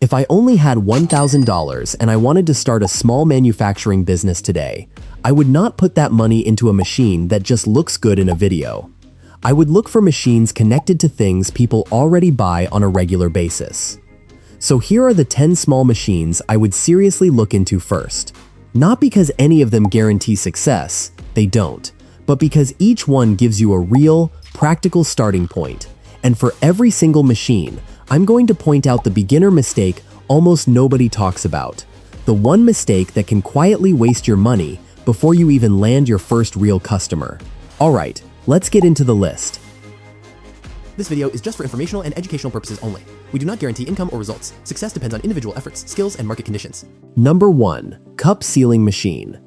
If I only had $1,000 and I wanted to start a small manufacturing business today, I would not put that money into a machine that just looks good in a video. I would look for machines connected to things people already buy on a regular basis. So here are the 10 small machines I would seriously look into first. Not because any of them guarantee success, they don't, but because each one gives you a real, practical starting point. And for every single machine, I'm going to point out the beginner mistake almost nobody talks about. The one mistake that can quietly waste your money before you even land your first real customer. Alright, let's get into the list. This video is just for informational and educational purposes only. We do not guarantee income or results. Success depends on individual efforts, skills, and market conditions. Number 1. Cup Sealing Machine.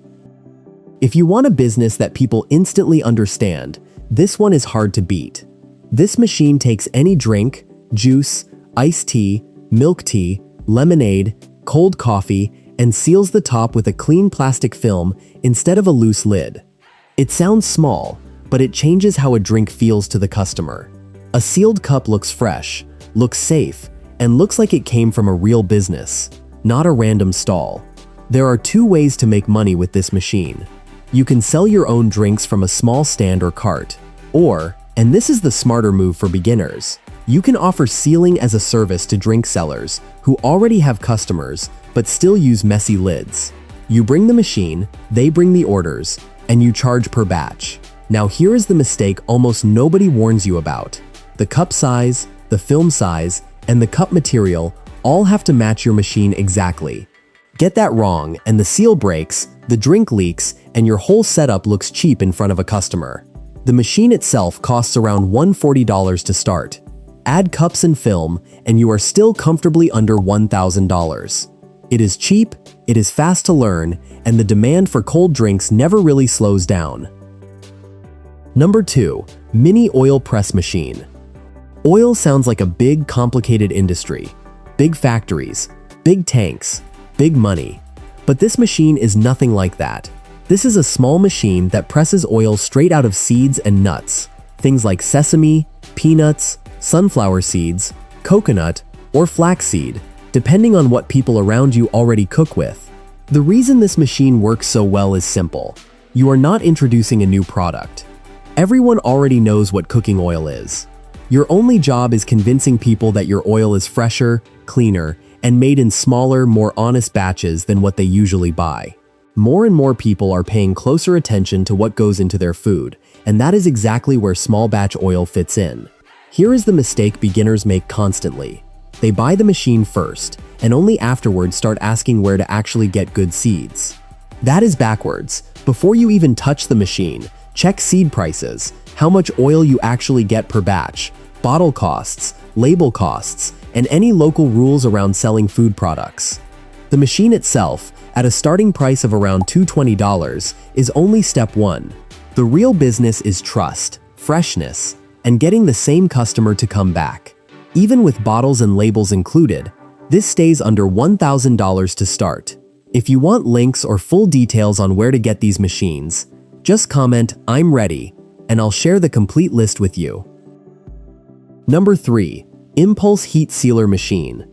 If you want a business that people instantly understand, this one is hard to beat. This machine takes any drink, juice, iced tea, milk tea, lemonade, cold coffee, and seals the top with a clean plastic film instead of a loose lid. It sounds small, but it changes how a drink feels to the customer. A sealed cup looks fresh, looks safe, and looks like it came from a real business, not a random stall. There are 2 ways to make money with this machine. You can sell your own drinks from a small stand or cart, or, and this is the smarter move for beginners, you can offer sealing as a service to drink sellers who already have customers but still use messy lids. You bring the machine, they bring the orders, and you charge per batch. Now here is the mistake almost nobody warns you about. The cup size, the film size, and the cup material all have to match your machine exactly. Get that wrong and the seal breaks, the drink leaks, and your whole setup looks cheap in front of a customer. The machine itself costs around $140 to start. Add cups and film, and you are still comfortably under $1,000. It is cheap, it is fast to learn, and the demand for cold drinks never really slows down. Number 2. Mini Oil Press Machine. Oil sounds like a big, complicated industry. Big factories, big tanks, big money. But this machine is nothing like that. This is a small machine that presses oil straight out of seeds and nuts. Things like sesame, peanuts, sunflower seeds, coconut, or flaxseed, depending on what people around you already cook with. The reason this machine works so well is simple. You are not introducing a new product. Everyone already knows what cooking oil is. Your only job is convincing people that your oil is fresher, cleaner, and made in smaller, more honest batches than what they usually buy. More and more people are paying closer attention to what goes into their food, and that is exactly where small batch oil fits in. Here is the mistake beginners make constantly. They buy the machine first, and only afterwards start asking where to actually get good seeds. That is backwards. Before you even touch the machine, check seed prices, how much oil you actually get per batch, bottle costs, label costs, and any local rules around selling food products. The machine itself, at a starting price of around $220, is only step 1. The real business is trust, freshness, and getting the same customer to come back. Even with bottles and labels included, this stays under $1,000 to start. If you want links or full details on where to get these machines, just comment "I'm ready" and I'll share the complete list with you. Number 3. Impulse Heat Sealer Machine.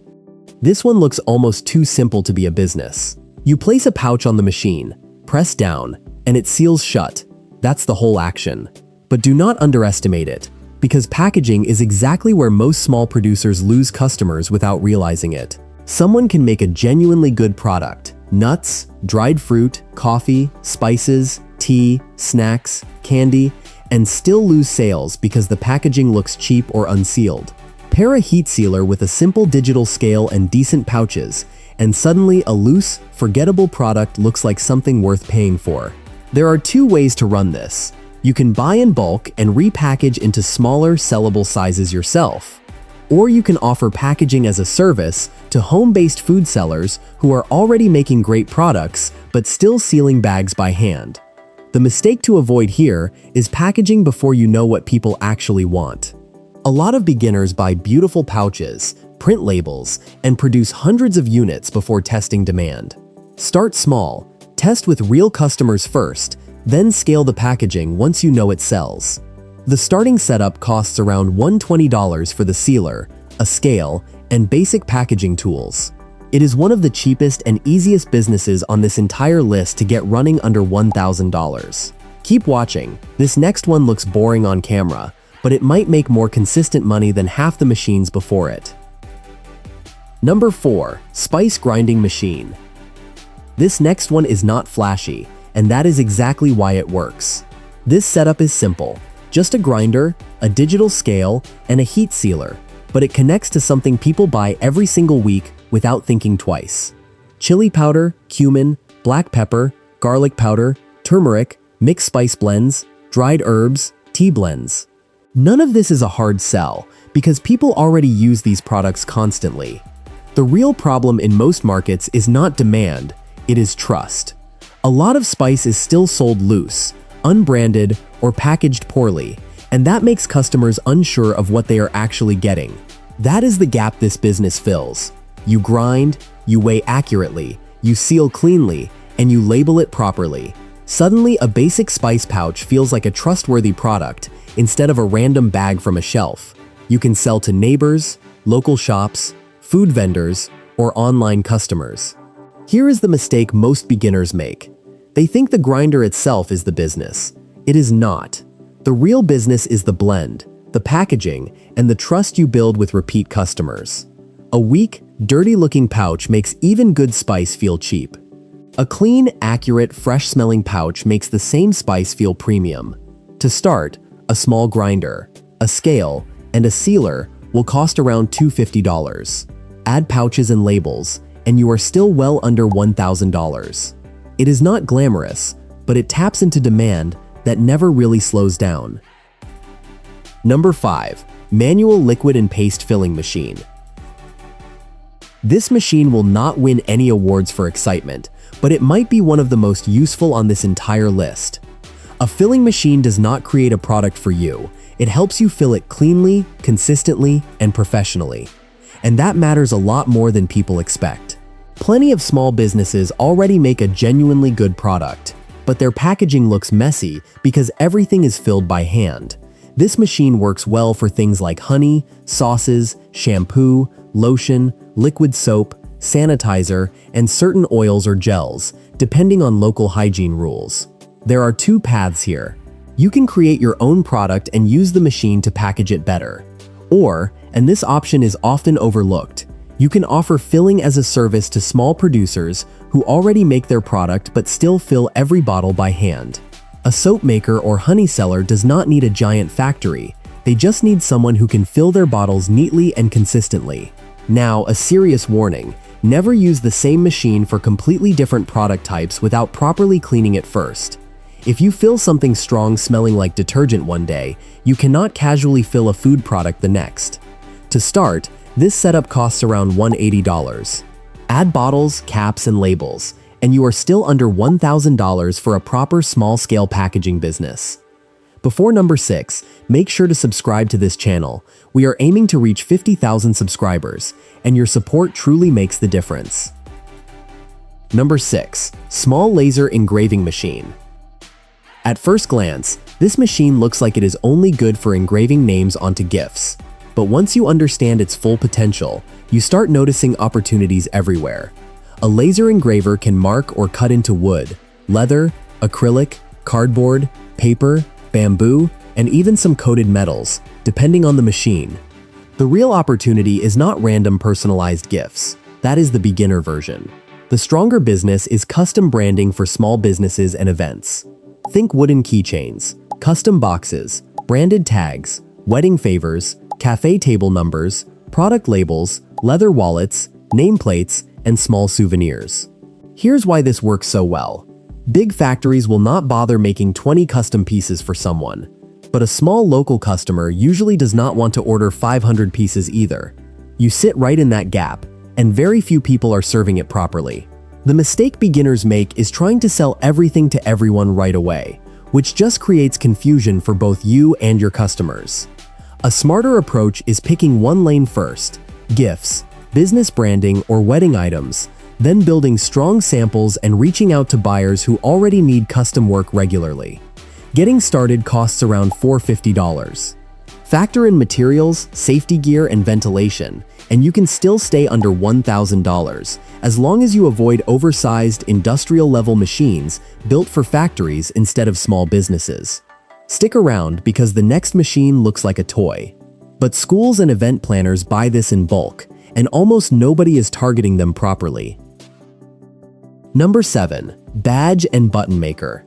This one looks almost too simple to be a business. You place a pouch on the machine, press down, and it seals shut. That's the whole action. But do not underestimate it, because packaging is exactly where most small producers lose customers without realizing it. Someone can make a genuinely good product, nuts, dried fruit, coffee, spices, tea, snacks, candy, and still lose sales because the packaging looks cheap or unsealed. Pair a heat sealer with a simple digital scale and decent pouches, and suddenly a loose, forgettable product looks like something worth paying for. There are 2 ways to run this. You can buy in bulk and repackage into smaller, sellable sizes yourself. Or you can offer packaging as a service to home-based food sellers who are already making great products but still sealing bags by hand. The mistake to avoid here is packaging before you know what people actually want. A lot of beginners buy beautiful pouches, print labels, and produce hundreds of units before testing demand. Start small, test with real customers first, then scale the packaging once you know it sells. The starting setup costs around $120 for the sealer, a scale, and basic packaging tools. It is one of the cheapest and easiest businesses on this entire list to get running under $1,000. Keep watching. This next one looks boring on camera, but it might make more consistent money than half the machines before it. Number 4. Spice Grinding Machine. This next one is not flashy, and that is exactly why it works. This setup is simple. Just a grinder, a digital scale, and a heat sealer, but it connects to something people buy every single week without thinking twice. Chili powder, cumin, black pepper, garlic powder, turmeric, mixed spice blends, dried herbs, tea blends. None of this is a hard sell because people already use these products constantly. The real problem in most markets is not demand, it is trust. A lot of spice is still sold loose, unbranded, or packaged poorly, and that makes customers unsure of what they are actually getting. That is the gap this business fills. You grind, you weigh accurately, you seal cleanly, and you label it properly. Suddenly, a basic spice pouch feels like a trustworthy product instead of a random bag from a shelf. You can sell to neighbors, local shops, food vendors, or online customers. Here is the mistake most beginners make. They think the grinder itself is the business. It is not. The real business is the blend, the packaging, and the trust you build with repeat customers. A weak, dirty-looking pouch makes even good spice feel cheap. A clean, accurate, fresh-smelling pouch makes the same spice feel premium. To start, a small grinder, a scale, and a sealer will cost around $250. Add pouches and labels, and you are still well under $1,000. It is not glamorous, but it taps into demand that never really slows down. Number 5. Manual Liquid and Paste Filling Machine. This machine will not win any awards for excitement, but it might be one of the most useful on this entire list. A filling machine does not create a product for you. It helps you fill it cleanly, consistently, and professionally. And that matters a lot more than people expect. Plenty of small businesses already make a genuinely good product, but their packaging looks messy because everything is filled by hand. This machine works well for things like honey, sauces, shampoo, lotion, liquid soap, sanitizer, and certain oils or gels, depending on local hygiene rules. There are 2 paths here. You can create your own product and use the machine to package it better. Or, and this option is often overlooked, you can offer filling as a service to small producers who already make their product but still fill every bottle by hand. A soap maker or honey seller does not need a giant factory, they just need someone who can fill their bottles neatly and consistently. Now, a serious warning, never use the same machine for completely different product types without properly cleaning it first. If you fill something strong smelling like detergent one day, you cannot casually fill a food product the next. To start, this setup costs around $180. Add bottles, caps, and labels, and you are still under $1,000 for a proper small-scale packaging business. Before number 6, make sure to subscribe to this channel. We are aiming to reach 50,000 subscribers, and your support truly makes the difference. Number 6. Small Laser Engraving Machine. At first glance, this machine looks like it is only good for engraving names onto gifts. But once you understand its full potential, you start noticing opportunities everywhere. A laser engraver can mark or cut into wood, leather, acrylic, cardboard, paper, bamboo, and even some coated metals, depending on the machine. The real opportunity is not random personalized gifts. That is the beginner version. The stronger business is custom branding for small businesses and events. Think wooden keychains, custom boxes, branded tags, wedding favors, cafe table numbers, product labels, leather wallets, nameplates, and small souvenirs. Here's why this works so well. Big factories will not bother making 20 custom pieces for someone, but a small local customer usually does not want to order 500 pieces either. You sit right in that gap, and very few people are serving it properly. The mistake beginners make is trying to sell everything to everyone right away, which just creates confusion for both you and your customers. A smarter approach is picking one lane first, gifts, business branding, or wedding items, then building strong samples and reaching out to buyers who already need custom work regularly. Getting started costs around $450. Factor in materials, safety gear, and ventilation, and you can still stay under $1,000 as long as you avoid oversized industrial-level machines built for factories instead of small businesses. Stick around because the next machine looks like a toy. But schools and event planners buy this in bulk, and almost nobody is targeting them properly. Number 7. Badge and Button Maker.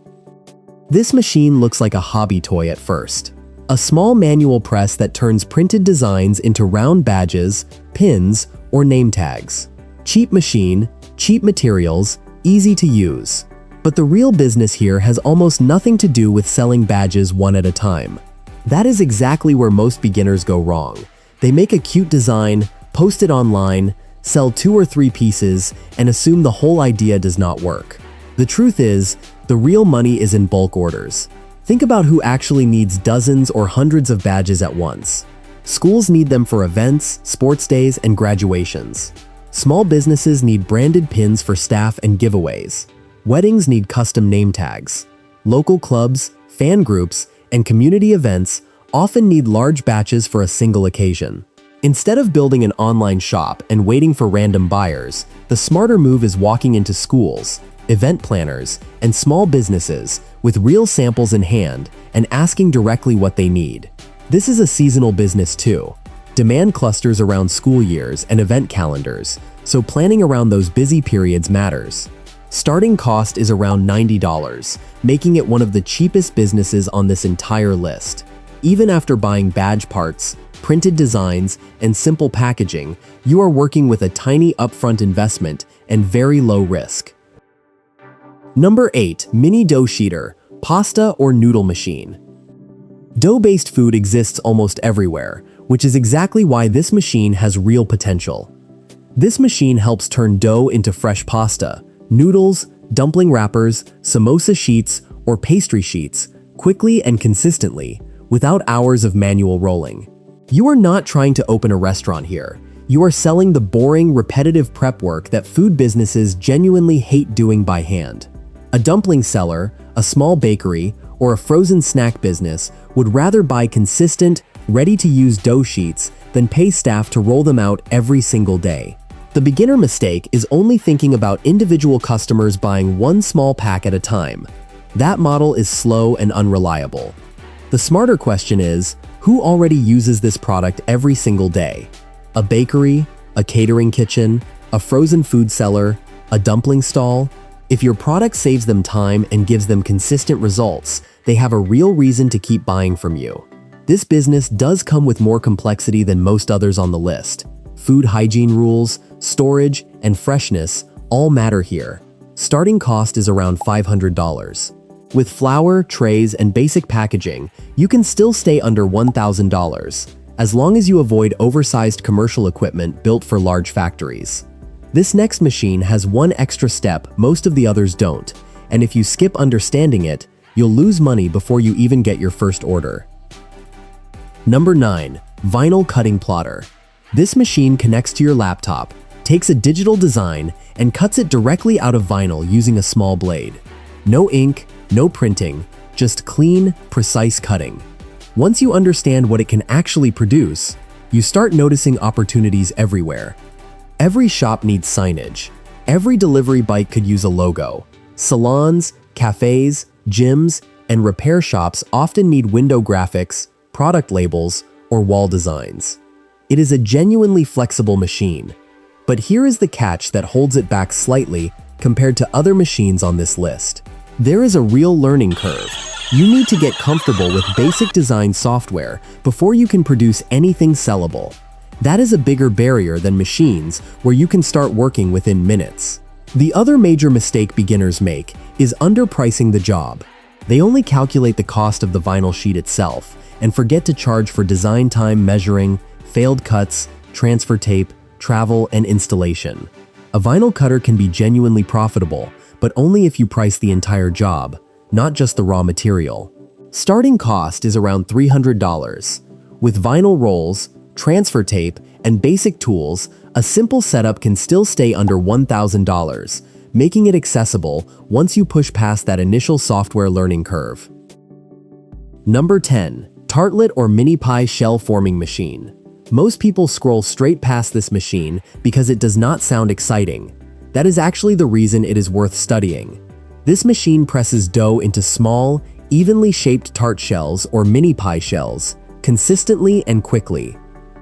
This machine looks like a hobby toy at first. A small manual press that turns printed designs into round badges, pins, or name tags. Cheap machine, cheap materials, easy to use. But the real business here has almost nothing to do with selling badges one at a time. That is exactly where most beginners go wrong. They make a cute design, post it online, sell 2 or 3 pieces, and assume the whole idea does not work. The truth is, the real money is in bulk orders. Think about who actually needs dozens or hundreds of badges at once. Schools need them for events, sports days, and graduations. Small businesses need branded pins for staff and giveaways. Weddings need custom name tags. Local clubs, fan groups, and community events often need large batches for a single occasion. Instead of building an online shop and waiting for random buyers, the smarter move is walking into schools, event planners, and small businesses with real samples in hand and asking directly what they need. This is a seasonal business too. Demand clusters around school years and event calendars, so planning around those busy periods matters. Starting cost is around $90, making it one of the cheapest businesses on this entire list. Even after buying badge parts, printed designs, and simple packaging, you are working with a tiny upfront investment and very low risk. Number 8. Mini Dough Sheeter, Pasta or Noodle Machine. Dough-based food exists almost everywhere, which is exactly why this machine has real potential. This machine helps turn dough into fresh pasta, noodles, dumpling wrappers, samosa sheets, or pastry sheets quickly and consistently, without hours of manual rolling. You are not trying to open a restaurant here. You are selling the boring, repetitive prep work that food businesses genuinely hate doing by hand. A dumpling seller, a small bakery, or a frozen snack business would rather buy consistent, ready-to-use dough sheets than pay staff to roll them out every single day. The beginner mistake is only thinking about individual customers buying one small pack at a time. That model is slow and unreliable. The smarter question is, who already uses this product every single day? A bakery, a catering kitchen, a frozen food seller, a dumpling stall? If your product saves them time and gives them consistent results, they have a real reason to keep buying from you. This business does come with more complexity than most others on the list. Food hygiene rules, storage, and freshness all matter here. Starting cost is around $500. With flour, trays, and basic packaging, you can still stay under $1,000, as long as you avoid oversized commercial equipment built for large factories. This next machine has one extra step most of the others don't, and if you skip understanding it, you'll lose money before you even get your first order. Number 9. Vinyl Cutting Plotter. This machine connects to your laptop, takes a digital design, and cuts it directly out of vinyl using a small blade. No ink, no printing, just clean, precise cutting. Once you understand what it can actually produce, you start noticing opportunities everywhere. Every shop needs signage. Every delivery bike could use a logo. Salons, cafes, gyms, and repair shops often need window graphics, product labels, or wall designs. It is a genuinely flexible machine. But here is the catch that holds it back slightly compared to other machines on this list. There is a real learning curve. You need to get comfortable with basic design software before you can produce anything sellable. That is a bigger barrier than machines where you can start working within minutes. The other major mistake beginners make is underpricing the job. They only calculate the cost of the vinyl sheet itself and forget to charge for design time measuring, failed cuts, transfer tape, travel, and installation. A vinyl cutter can be genuinely profitable, but only if you price the entire job, not just the raw material. Starting cost is around $300. With vinyl rolls, transfer tape, and basic tools, a simple setup can still stay under $1,000, making it accessible once you push past that initial software learning curve. Number 10. tartlet or mini pie shell forming machine. Most people scroll straight past this machine because it does not sound exciting. That is actually the reason it is worth studying. This machine presses dough into small, evenly shaped tart shells or mini pie shells, consistently and quickly.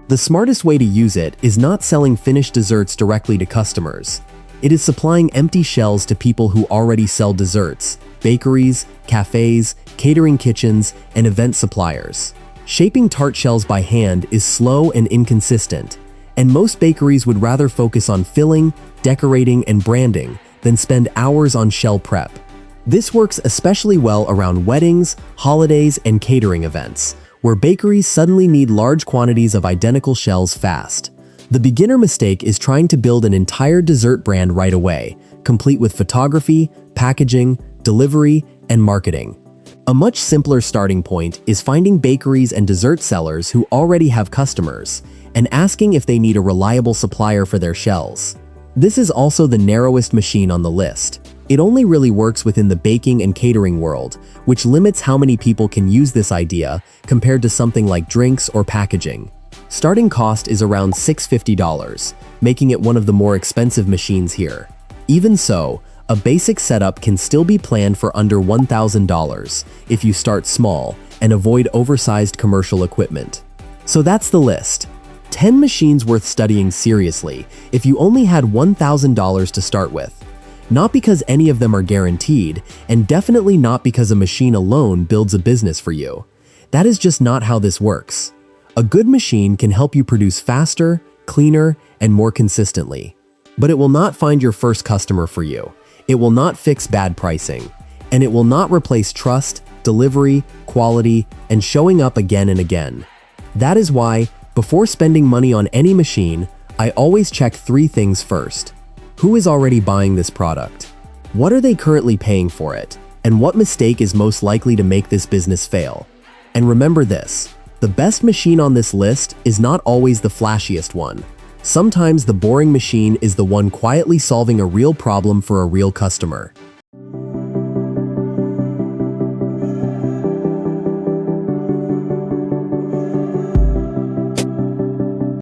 The smartest way to use it is not selling finished desserts directly to customers. It is supplying empty shells to people who already sell desserts, bakeries, cafes, catering kitchens, and event suppliers. Shaping tart shells by hand is slow and inconsistent, and most bakeries would rather focus on filling, decorating, and branding than spend hours on shell prep. This works especially well around weddings, holidays, and catering events, where bakeries suddenly need large quantities of identical shells fast. The beginner mistake is trying to build an entire dessert brand right away, complete with photography, packaging, delivery, and marketing. A much simpler starting point is finding bakeries and dessert sellers who already have customers and asking if they need a reliable supplier for their shells. This is also the narrowest machine on the list. It only really works within the baking and catering world, which limits how many people can use this idea compared to something like drinks or packaging. Starting cost is around $650, making it one of the more expensive machines here. Even so, a basic setup can still be planned for under $1,000 if you start small and avoid oversized commercial equipment. So that's the list. 10 machines worth studying seriously if you only had $1,000 to start with. Not because any of them are guaranteed, and definitely not because a machine alone builds a business for you. That is just not how this works. A good machine can help you produce faster, cleaner, and more consistently. But it will not find your first customer for you. It will not fix bad pricing. And it will not replace trust, delivery, quality, and showing up again and again. That is why, before spending money on any machine, I always check 3 things first. Who is already buying this product? What are they currently paying for it? And what mistake is most likely to make this business fail? And remember this, the best machine on this list is not always the flashiest one. Sometimes the boring machine is the one quietly solving a real problem for a real customer.